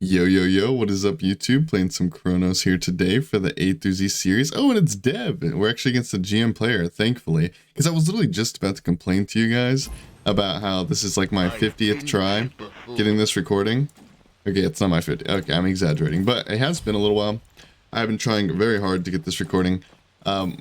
Yo, yo, yo, what is up, YouTube? Playing some Chronos here today for the A through Z series. Oh, and it's Dev. We're actually against a GM player, thankfully, because I was literally just about to complain to you guys about how this is like my 50th try getting this recording. Okay, it's not my 50th. Okay, I'm exaggerating, but it has been a little while. I've been trying very hard to get this recording,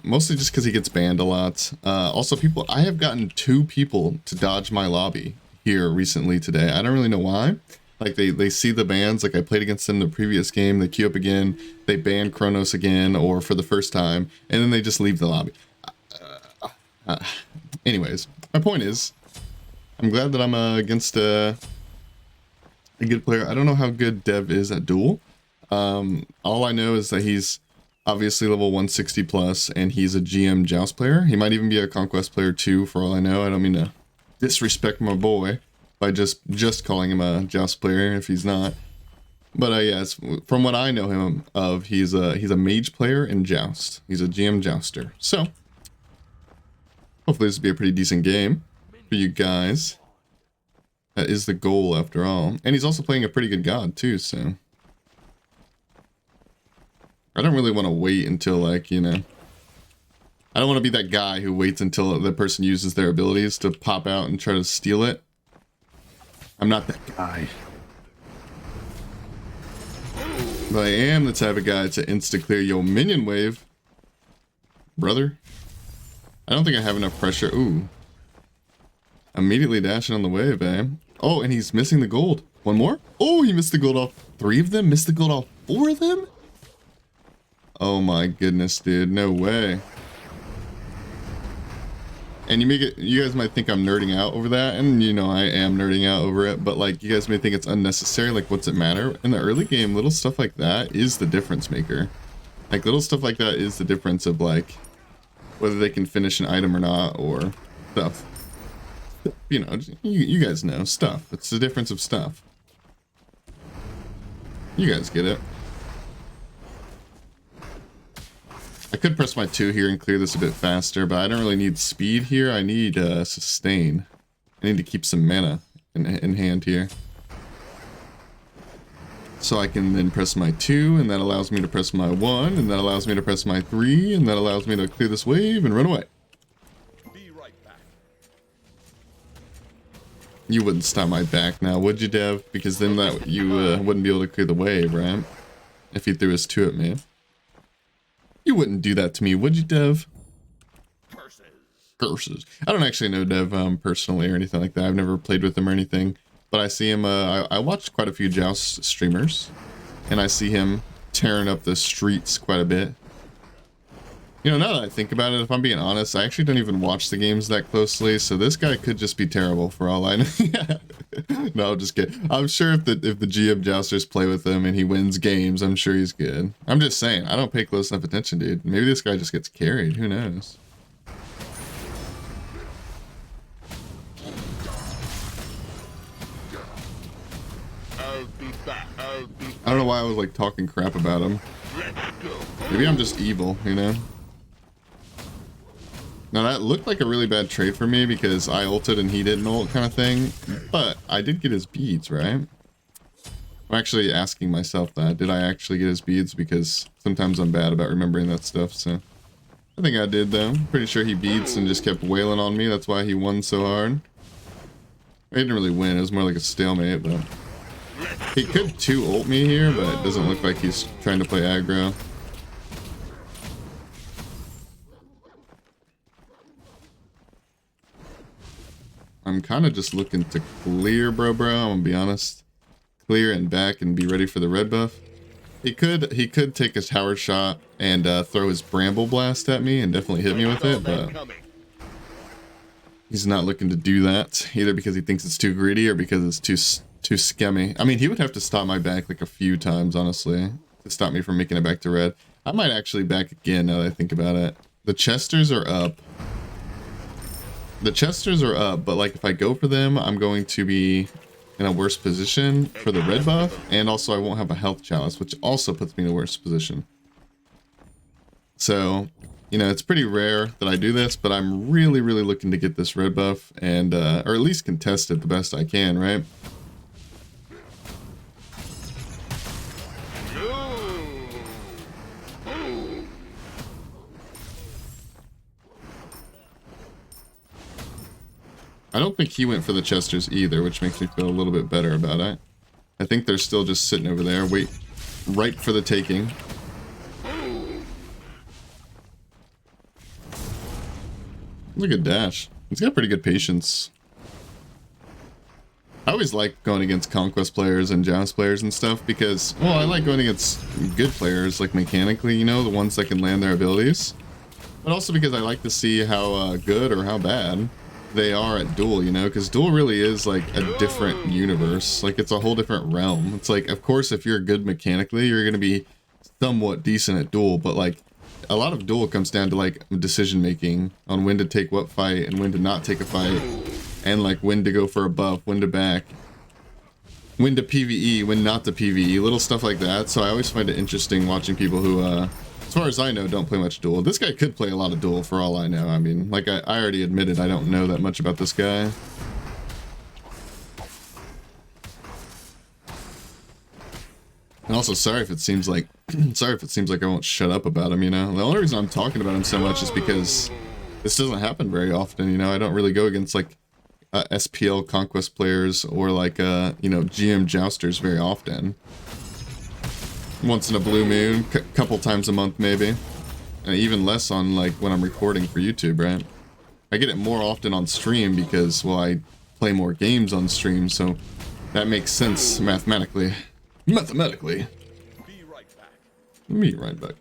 mostly just because he gets banned a lot. Also, I have gotten 2 people to dodge my lobby here recently today. I don't really know why. Like, they see the bans, like I played against them in the previous game, they queue up again, they ban Chronos again, or for the first time, and then they just leave the lobby. Anyways, my point is, I'm glad that I'm against a good player. I don't know how good Dev is at Duel. All I know is that he's obviously level 160 plus, and he's a GM Joust player. He might even be a Conquest player too, for all I know. I don't mean to disrespect my boy by just calling him a Joust player if he's not. But yes, from what I know him of, he's a mage player in Joust. He's a GM Jouster. So hopefully this will be a pretty decent game for you guys. That is the goal after all. And he's also playing a pretty good god too, so I don't really want to wait until, like, you know, I don't want to be that guy who waits until the person uses their abilities to pop out and try to steal it. I'm not that guy. But I am the type of guy to insta-clear your minion wave. Brother. I don't think I have enough pressure. Ooh. Immediately dashing on the wave, eh? Oh, and he's missing the gold. One more? Oh, he missed the gold off 3 of them? Missed the gold off 4 of them? Oh my goodness, dude. No way. And you guys might think I'm nerding out over that, and you know I am nerding out over it, but like, you guys may think it's unnecessary. Like, what's it matter? In the early game, little stuff like that is the difference maker. Like, little stuff like that is the difference of, like, whether they can finish an item or not, or stuff. You know, you guys know, stuff. It's the difference of stuff. You guys get it. I could press my 2 here and clear this a bit faster, but I don't really need speed here. I need sustain. I need to keep some mana in hand here. So I can then press my 2, and that allows me to press my 1, and that allows me to press my 3, and that allows me to clear this wave and run away. Be right back. You wouldn't stop my back now, would you, Dev? Because then that you wouldn't be able to clear the wave, right? If he threw his 2 at me. You wouldn't do that to me, would you, Dev? Curses. Curses. I don't actually know Dev personally or anything like that. I've never played with him or anything. But I see him, I watched quite a few Joust streamers. And I see him tearing up the streets quite a bit. You know, now that I think about it, if I'm being honest, I actually don't even watch the games that closely. So this guy could just be terrible for all I know. No, I'm just kidding. I'm sure if the GM Jousters play with him and he wins games, I'm sure he's good. I'm just saying, I don't pay close enough attention, dude. Maybe this guy just gets carried. Who knows? I'll be back. I don't know why I was like talking crap about him. Let's go. Maybe I'm just evil, you know? Now that looked like a really bad trade for me because I ulted and he didn't ult kind of thing. But I did get his beads, right? I'm actually asking myself that. Did I actually get his beads? Because sometimes I'm bad about remembering that stuff, so. I think I did though. Pretty sure he beats and just kept wailing on me. That's why he won so hard. He didn't really win. It was more like a stalemate, but. He could 2 ult me here, but it doesn't look like he's trying to play aggro. I'm kind of just looking to clear, bro. I'm gonna be honest. Clear and back and be ready for the red buff. He could take his tower shot and throw his bramble blast at me and definitely hit me with it, but he's not looking to do that either because he thinks it's too greedy or because it's too scummy. I mean, he would have to stop my back like a few times, honestly, to stop me from making it back to red. I might actually back again now that I think about it. The Chesters are up. The Chesters are up, but like if I go for them, I'm going to be in a worse position for the red buff, and also I won't have a health chalice, which also puts me in a worse position. So, you know, it's pretty rare that I do this, but I'm really, really looking to get this red buff and, or at least contest it the best I can, right? I don't think he went for the Chesters either, which makes me feel a little bit better about it. I think they're still just sitting over there, ripe for the taking. Look at Dash. He's got pretty good patience. I always like going against Conquest players and Joust players and stuff because, well, I like going against good players, like mechanically, you know, the ones that can land their abilities. But also because I like to see how good or how bad they are at Duel, you know, because Duel really is like a different universe. Like, it's a whole different realm. It's like, of course, if you're good mechanically, you're going to be somewhat decent at Duel, but like, a lot of Duel comes down to like decision making on when to take what fight and when to not take a fight, and like when to go for a buff, when to back, when to PvE, when not to PvE, little stuff like that. So I always find it interesting watching people who, as far as I know, don't play much Duel. This guy could play a lot of Duel for all I know. I mean, like I already admitted I don't know that much about this guy. And also, sorry if it seems like I won't shut up about him, you know? The only reason I'm talking about him so much is because this doesn't happen very often, you know? I don't really go against, like, SPL Conquest players or, like, you know, GM Jousters very often. Once in a blue moon, couple times a month, maybe. And even less on, like, when I'm recording for YouTube, right? I get it more often on stream because, well, I play more games on stream, so that makes sense mathematically. Mathematically. Be right back. Me right back.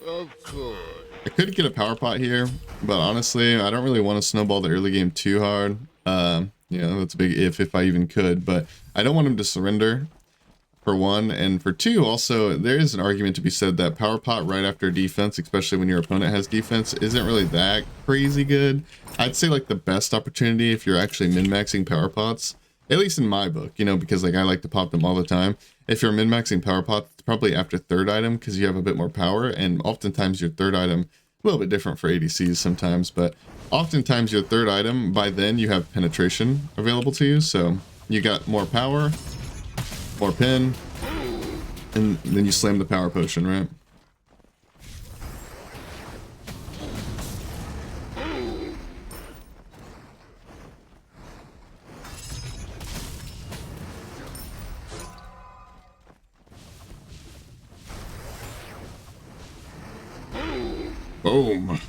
Of course. I could get a power pot here, but honestly, I don't really want to snowball the early game too hard. You know, that's a big if I even could, but I don't want him to surrender, for one, and for two, also, there is an argument to be said that power pot right after defense, especially when your opponent has defense, isn't really that crazy good. I'd say like the best opportunity if you're actually min-maxing power pots, at least in my book, you know, because like I like to pop them all the time. If you're min-maxing power pot, it's probably after third item because you have a bit more power, and oftentimes your third item, a little bit different for ADCs sometimes, but oftentimes your third item, by then you have penetration available to you, so you got more power, more pen, and then you slam the power potion, right? Boom.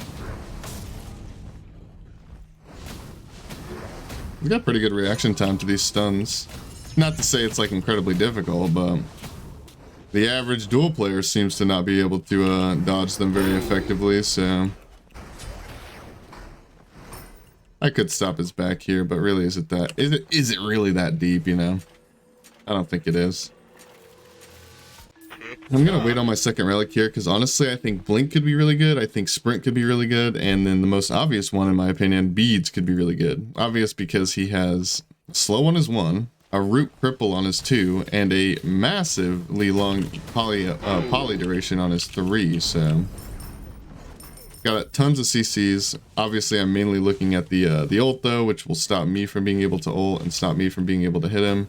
We've got pretty good reaction time to these stuns. Not to say it's like incredibly difficult, but the average Duel player seems to not be able to dodge them very effectively, so I could stop his back here, but really is it really that deep, you know? I don't think it is. I'm gonna wait on my second relic here because honestly I think Blink could be really good, I think Sprint could be really good, and then the most obvious one in my opinion, Beads could be really good. Obvious because he has slow on his 1, a root cripple on his 2, and a massively long poly duration on his 3, so got tons of CCs. Obviously I'm mainly looking at the ult though, which will stop me from being able to ult and stop me from being able to hit him.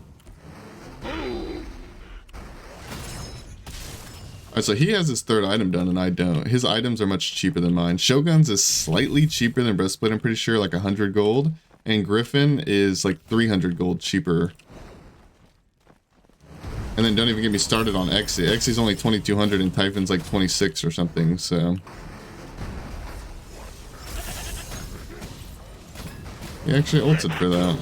Alright, so he has his third item done and I don't. His items are much cheaper than mine. Shogun's is slightly cheaper than Breastplate, I'm pretty sure, like 100 gold. And Griffin is like 300 gold cheaper. And then don't even get me started on Exy. Exy's only 2200 and Typhon's like 26 or something, so. He actually ulted for that.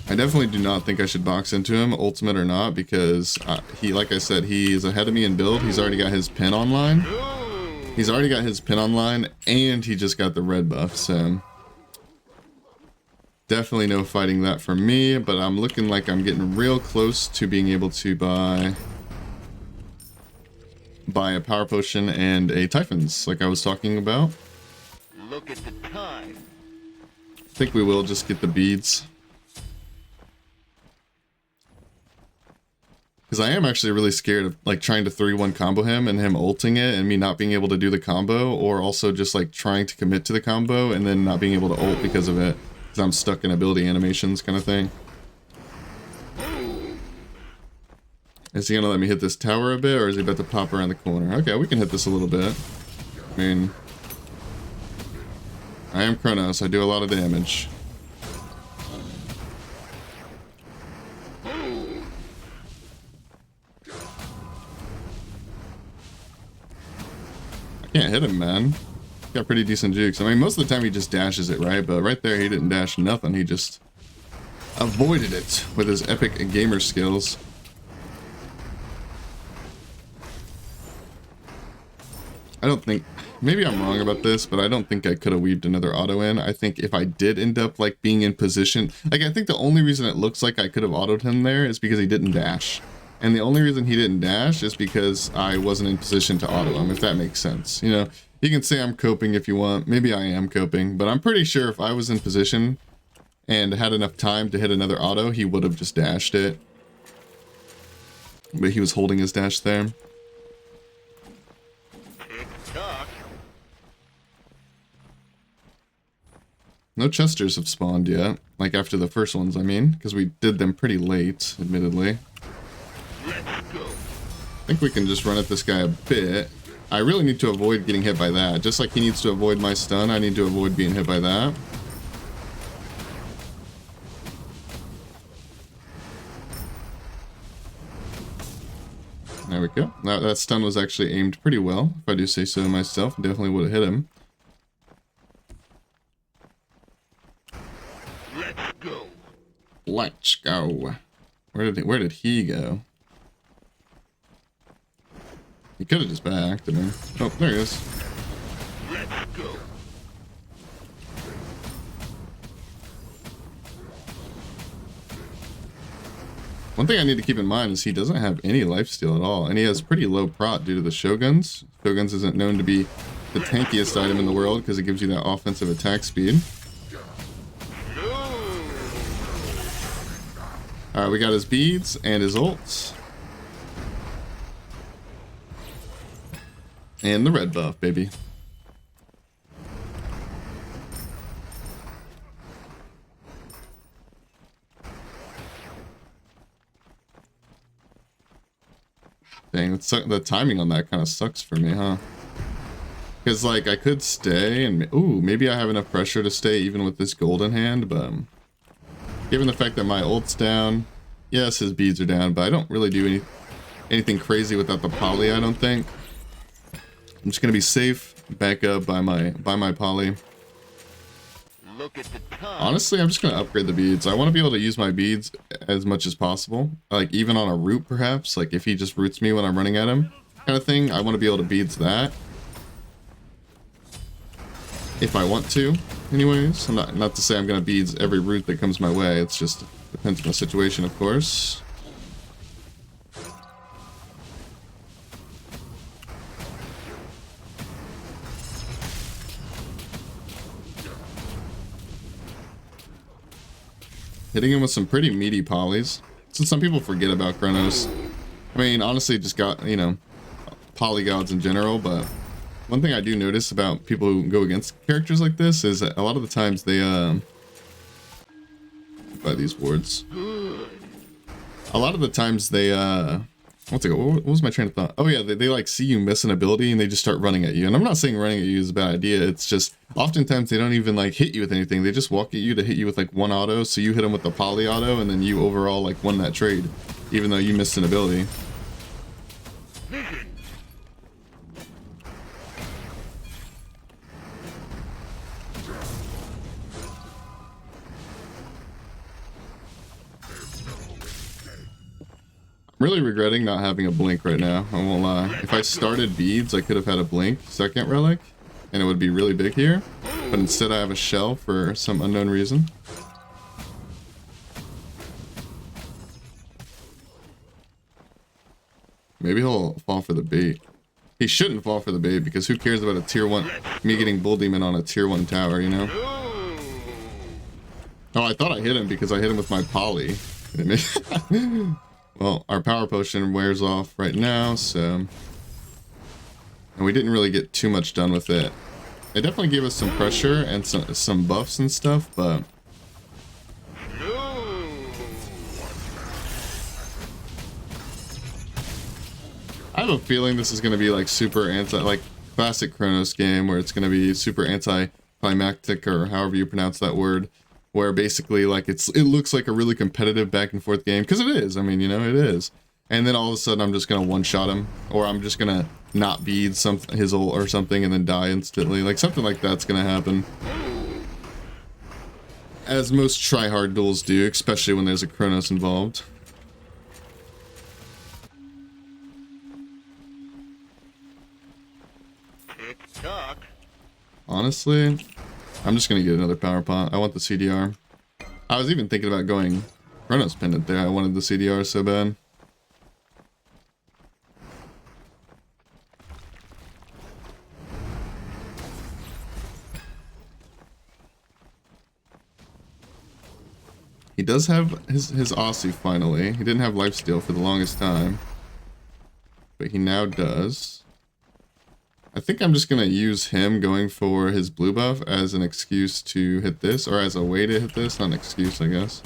I definitely do not think I should box into him, ultimate or not, because he, like I said, he is ahead of me in build. He's already got his pin online. He's already got his pin online, and he just got the red buff, so definitely no fighting that for me, but I'm looking like I'm getting real close to being able to buy a power potion and a Typhon's, like I was talking about. Look at the time. I think we will just get the beads. Because I am actually really scared of like trying to 3-1 combo him and him ulting it and me not being able to do the combo, or also just like trying to commit to the combo and then not being able to ult because of it. Because I'm stuck in ability animations kind of thing. Is he gonna let me hit this tower a bit, or is he about to pop around the corner? Okay, we can hit this a little bit. I mean, I am Chronos, I do a lot of damage. Can't hit him, man. Got pretty decent jukes. I mean, most of the time he just dashes it, right? But right there, he didn't dash nothing. He just avoided it with his epic gamer skills. I don't think... Maybe I'm wrong about this, but I don't think I could have weaved another auto in. I think if I did end up, like, being in position... Like, I think the only reason it looks like I could have autoed him there is because he didn't dash. And the only reason he didn't dash is because I wasn't in position to auto him, if that makes sense. You know, you can say I'm coping if you want. Maybe I am coping, but I'm pretty sure if I was in position and had enough time to hit another auto, he would have just dashed it. But he was holding his dash there. No Chesters have spawned yet. Like after the first ones, I mean. Because we did them pretty late, admittedly. I think we can just run at this guy a bit. I really need to avoid getting hit by that. Just like he needs to avoid my stun, I need to avoid being hit by that. There we go. That stun was actually aimed pretty well, if I do say so myself. Definitely would have hit him. Let's go. Let's go. Where did he go? He could have just backed. I mean, oh, there he is. Let's go. One thing I need to keep in mind is he doesn't have any lifesteal at all, and he has pretty low prot due to the Shoguns. Shoguns isn't known to be the tankiest item in the world because it gives you that offensive attack speed. Alright, we got his beads and his ults. And the red buff, baby. Dang, the timing on that kind of sucks for me, huh? Because, like, I could stay and... Ooh, maybe I have enough pressure to stay even with this golden hand, but... Given the fact that my ult's down... Yes, his beads are down, but I don't really do anything crazy without the poly, I don't think. I'm just gonna be safe, back up by my poly. Look at the time. Honestly, I'm just gonna upgrade the beads. I want to be able to use my beads as much as possible. Like even on a root, perhaps. Like if he just roots me when I'm running at him, kind of thing. I want to be able to beads that. If I want to, anyways. I'm not to say I'm gonna beads every root that comes my way. It's just depends on the situation, of course. Hitting him with some pretty meaty polys. So some people forget about Chronos. I mean, honestly, just got, you know, polygods in general, but one thing I do notice about people who go against characters like this is that a lot of the times they, by these wards. A lot of the times they, what was my train of thought? Oh yeah, they like see you miss an ability and they just start running at you. And I'm not saying running at you is a bad idea. It's just oftentimes they don't even like hit you with anything. They just walk at you to hit you with like one auto. So you hit them with the poly auto and then you overall like won that trade, even though you missed an ability. I'm really regretting not having a blink right now, I won't lie. If I started beads, I could have had a blink second relic, and it would be really big here. But instead I have a shell for some unknown reason. Maybe he'll fall for the bait. He shouldn't fall for the bait, because who cares about a tier 1, me getting Bull Demon on a tier 1 tower, you know? Oh, I thought I hit him because I hit him with my poly. Well, our power potion wears off right now, so... And we didn't really get too much done with it. It definitely gave us some pressure and some buffs and stuff, but... I have a feeling this is going to be like super like classic Chronos game, where it's going to be super anticlimactic, or however you pronounce that word, where basically like it looks like a really competitive back and forth game, because it is. I mean, you know, it is. And then all of a sudden I'm just going to one-shot him, or I'm just going to not bead his ult or something and then die instantly. Like something like that's going to happen. As most Tryhard duels do, especially when there's a Chronos involved. Honestly, I'm just gonna get another power pot. I want the CDR. I was even thinking about going Chronos pendant there. I wanted the CDR so bad. He does have his Aussie finally. He didn't have lifesteal for the longest time, but he now does. I think I'm just going to use him going for his blue buff as an excuse to hit this, or as a way to hit this. Not an excuse, I guess.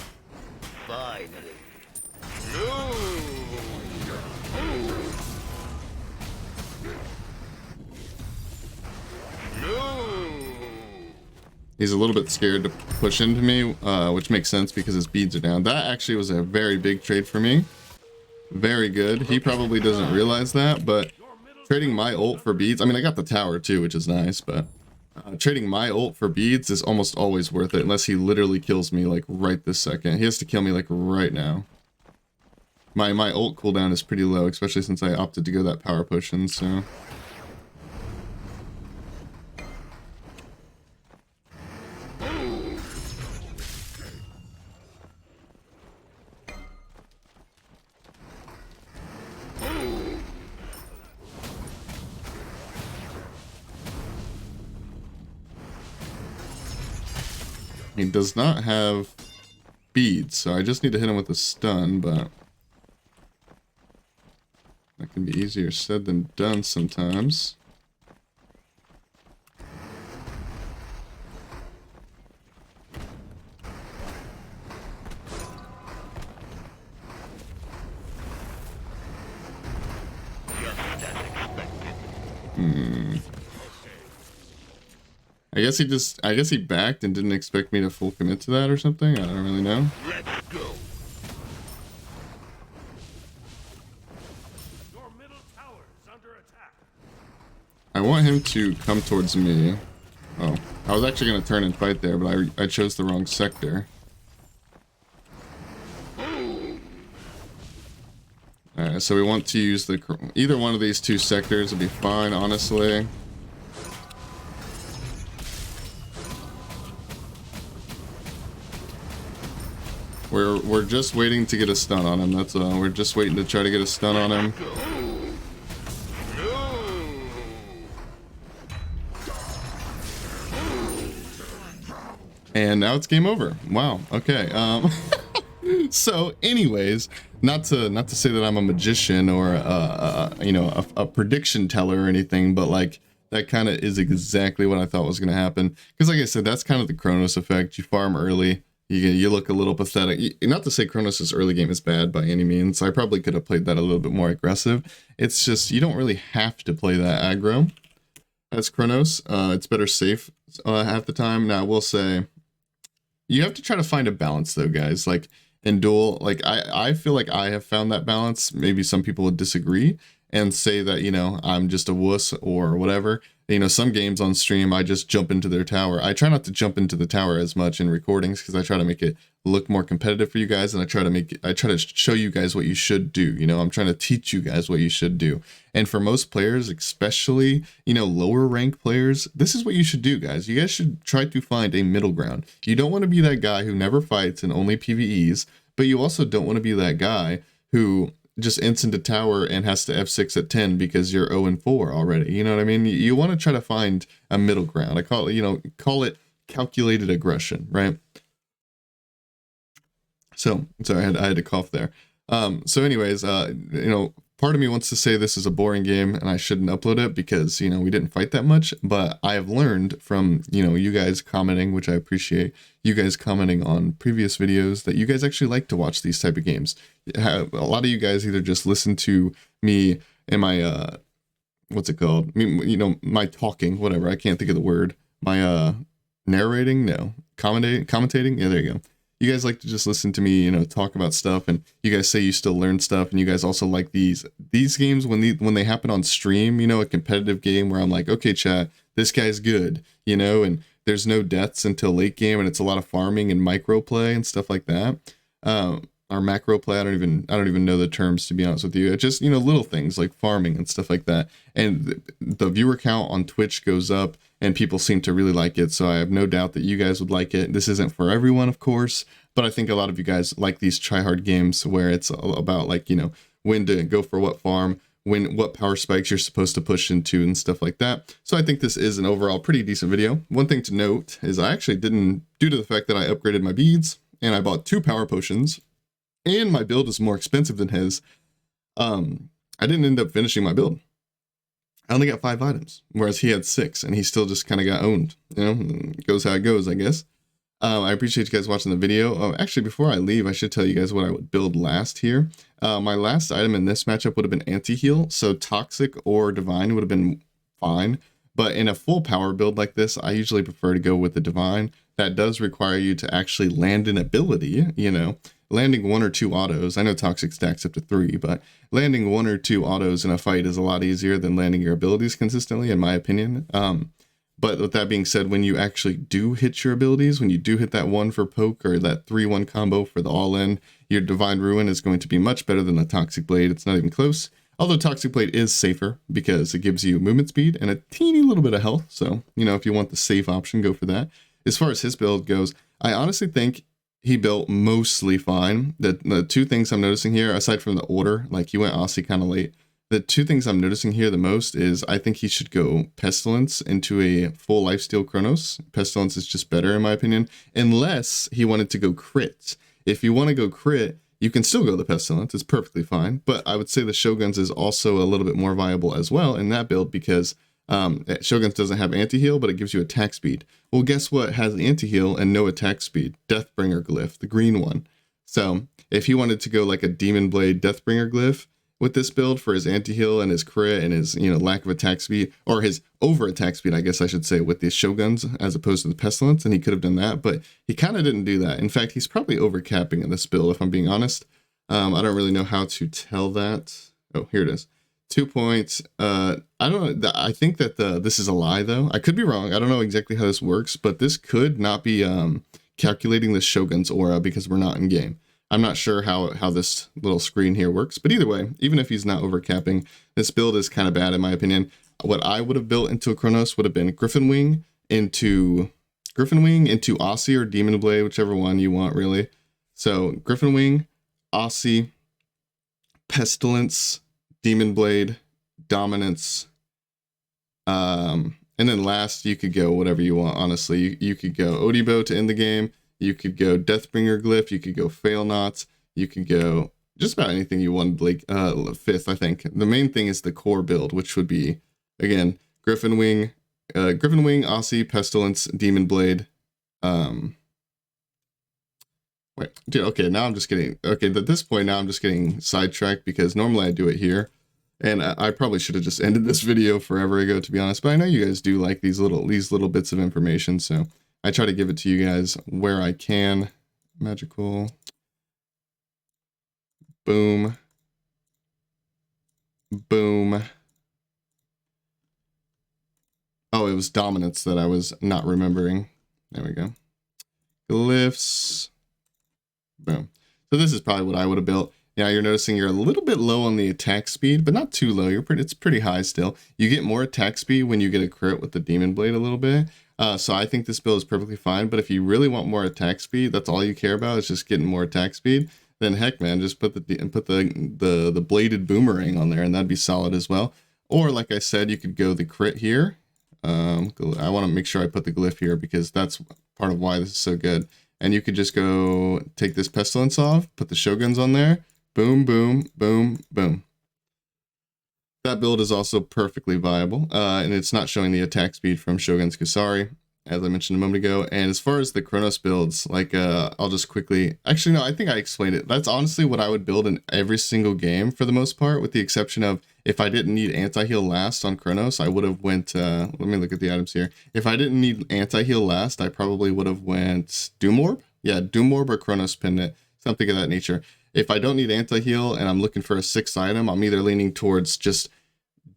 He's a little bit scared to push into me, which makes sense because his beads are down. That actually was a very big trade for me. Very good. He probably doesn't realize that, but... Trading my ult for beads, I mean, I got the tower too, which is nice, but trading my ult for beads is almost always worth it, unless he literally kills me, like, right this second. He has to kill me, like, right now. My ult cooldown is pretty low, especially since I opted to go that power potion, so... He does not have beads, so I just need to hit him with a stun, but that can be easier said than done sometimes. I guess he backed and didn't expect me to full commit to that or something. I don't really know. Let's go. Your middle tower is under attack. I want him to come towards me. Oh, I was actually going to turn and fight there, but I chose the wrong sector. Alright, so we want to use either one of these two sectors will be fine, honestly. We're just waiting to get a stun on him, that's all. We're just waiting to try to get a stun on him. And now it's game over. Wow, okay. So anyways, not to say that I'm a magician or you know, a prediction teller or anything, but like that kind of is exactly what I thought was going to happen. Because like I said, that's kind of the Chronos effect. You farm early. You look a little pathetic. Not to say Chronos' early game is bad by any means. I probably could have played that a little bit more aggressive. It's just, you don't really have to play that aggro as Chronos. It's better safe half the time. Now, I will say, you have to try to find a balance though, guys. Like, in Duel, like, I feel like I have found that balance. Maybe some people would disagree and say that, you know, I'm just a wuss or whatever. You know, some games on stream, I just jump into their tower. I try not to jump into the tower as much in recordings because I try to make it look more competitive for you guys, and I try to show you guys what you should do. You know, I'm trying to teach you guys what you should do. And for most players, especially, you know, lower rank players, this is what you should do, guys. You guys should try to find a middle ground. You don't want to be that guy who never fights and only PvEs, but you also don't want to be that guy who just ints into tower and has to F6 at 10 because you're 0-4 already. You know what I mean? You want to try to find a middle ground. I call it, you know, call it calculated aggression, right? So, sorry, I had to cough there. So anyways, you know, part of me wants to say this is a boring game and I shouldn't upload it because, you know, we didn't fight that much, but I have learned from, you know, you guys commenting, which I appreciate, you guys commenting on previous videos, that you guys actually like to watch these type of games. A lot of you guys either just listen to me and my, what's it called? You know, my talking, whatever, I can't think of the word. My, narrating? No. Commentating? Yeah, there you go. You guys like to just listen to me, you know, talk about stuff, and you guys say you still learn stuff, and you guys also like these games when they happen on stream, you know, a competitive game where I'm like, okay, chat, this guy's good, you know, and there's no deaths until late game, and it's a lot of farming and micro play and stuff like that. Or macro play, I don't even know the terms, to be honest with you. It's just, you know, little things like farming and stuff like that. And the viewer count on Twitch goes up and people seem to really like it. So I have no doubt that you guys would like it. This isn't for everyone, of course, but I think a lot of you guys like these tryhard games where it's about, like, you know, when to go for what farm, what power spikes you're supposed to push into and stuff like that. So I think this is an overall pretty decent video. One thing to note is I actually didn't, due to the fact that I upgraded my beads and I bought 2 power potions, and my build is more expensive than his, I didn't end up finishing my build. I only got 5 items, whereas he had 6, and he still just kind of got owned. You know, it goes how it goes, I guess. I appreciate you guys watching the video. Actually, before I leave, I should tell you guys what I would build last here. My last item in this matchup would have been anti-heal, so Toxic or Divine would have been fine. But in a full power build like this, I usually prefer to go with the Divine. That does require you to actually land an ability, you know. Landing 1 or 2 autos, I know Toxic stacks up to 3, but landing 1 or 2 autos in a fight is a lot easier than landing your abilities consistently, in my opinion. But with that being said, when you actually do hit your abilities, when you do hit that 1 for poke or that 3-1 combo for the all-in, your Divine Ruin is going to be much better than the Toxic Blade. It's not even close. Although Toxic Blade is safer because it gives you movement speed and a teeny little bit of health. So, you know, if you want the safe option, go for that. As far as his build goes, I honestly think he built mostly fine. The 2 things I'm noticing here, aside from the order, like he went Aussie kind of late, the 2 things I'm noticing here the most is I think he should go Pestilence into a full lifesteal Chronos. Pestilence is just better in my opinion, unless he wanted to go crit. If you want to go crit, you can still go the Pestilence, it's perfectly fine, but I would say the Shoguns is also a little bit more viable as well in that build because Shoguns doesn't have anti-heal, but it gives you attack speed. Well, guess what has anti-heal and no attack speed? Deathbringer Glyph, the green one. So if he wanted to go like a Demon Blade Deathbringer Glyph with this build for his anti-heal and his crit and his, you know, lack of attack speed, or his over attack speed, I guess I should say, with these Shoguns as opposed to the Pestilence, and he could have done that, but he kind of didn't do that. In fact, he's probably overcapping in this build, if I'm being honest. I don't really know how to tell that. Oh, here it is. 2 points. I don't know. I think that this is a lie, though. I could be wrong. I don't know exactly how this works, but this could not be calculating the Shogun's aura because we're not in game. I'm not sure how this little screen here works, but either way, even if he's not overcapping, this build is kind of bad in my opinion. What I would have built into a Chronos would have been Griffin Wing into Aussie or Demon Blade, whichever one you want, really. So Griffin Wing, Aussie, Pestilence, Demon Blade, Dominance, and then last you could go whatever you want. Honestly, you could go Odibo to end the game. You could go Deathbringer Glyph. You could go Fail Not. You could go just about anything you wanted. Like 5th, I think. The main thing is the core build, which would be again Griffin Wing, Aussie, Pestilence, Demon Blade. Wait, dude, okay, now I'm just getting, okay, at this point now I'm just getting sidetracked because normally I do it here, and I probably should have just ended this video forever ago, to be honest, but I know you guys do like these little bits of information, so I try to give it to you guys where I can. Magical. Boom. Boom. Oh, it was Dominance that I was not remembering. There we go. Glyphs. Boom. So this is probably what I would have built. Yeah, you're noticing you're a little bit low on the attack speed, but not too low. It's pretty high still. You get more attack speed when you get a crit with the Demon Blade a little bit. So I think this build is perfectly fine, but if you really want more attack speed, that's all you care about is just getting more attack speed, then heck man, just put the bladed boomerang on there and that'd be solid as well. Or like I said, you could go the crit here. I want to make sure I put the glyph here because that's part of why this is so good. And you could just go take this Pestilence off, put the Shoguns on there, Boom, boom, boom, boom. That build is also perfectly viable, and it's not showing the attack speed from Shogun's Kusari, as I mentioned a moment ago. And as far as the Chronos builds, like, I'll just quickly... Actually, no, I think I explained it. That's honestly what I would build in every single game for the most part, with the exception of if I didn't need anti-heal last on Chronos, I would have went... let me look at the items here. If I didn't need anti-heal last, I probably would have went Doom Orb? Yeah, Doom Orb or Chronos Pendant, something of that nature. If I don't need anti-heal and I'm looking for a 6th item, I'm either leaning towards just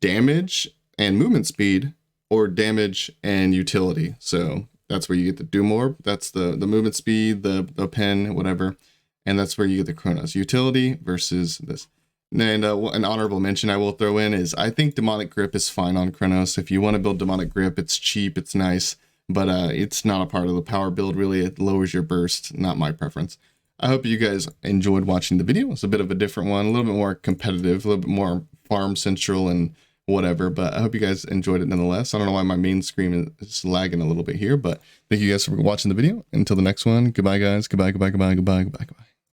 damage and movement speed or damage and utility. So that's where you get the Doom Orb. That's the movement speed, the pen, whatever. And that's where you get the Chronos. Utility versus this. And an honorable mention I will throw in is I think Demonic Grip is fine on Chronos. If you want to build Demonic Grip, it's cheap, it's nice, but it's not a part of the power build really. It lowers your burst, not my preference. I hope you guys enjoyed watching the video. It's a bit of a different one, a little bit more competitive, a little bit more farm central and whatever, but I hope you guys enjoyed it nonetheless. I don't know why my main screen is lagging a little bit here, but thank you guys for watching the video. Until the next one, goodbye guys, goodbye, goodbye, goodbye, goodbye, goodbye, goodbye.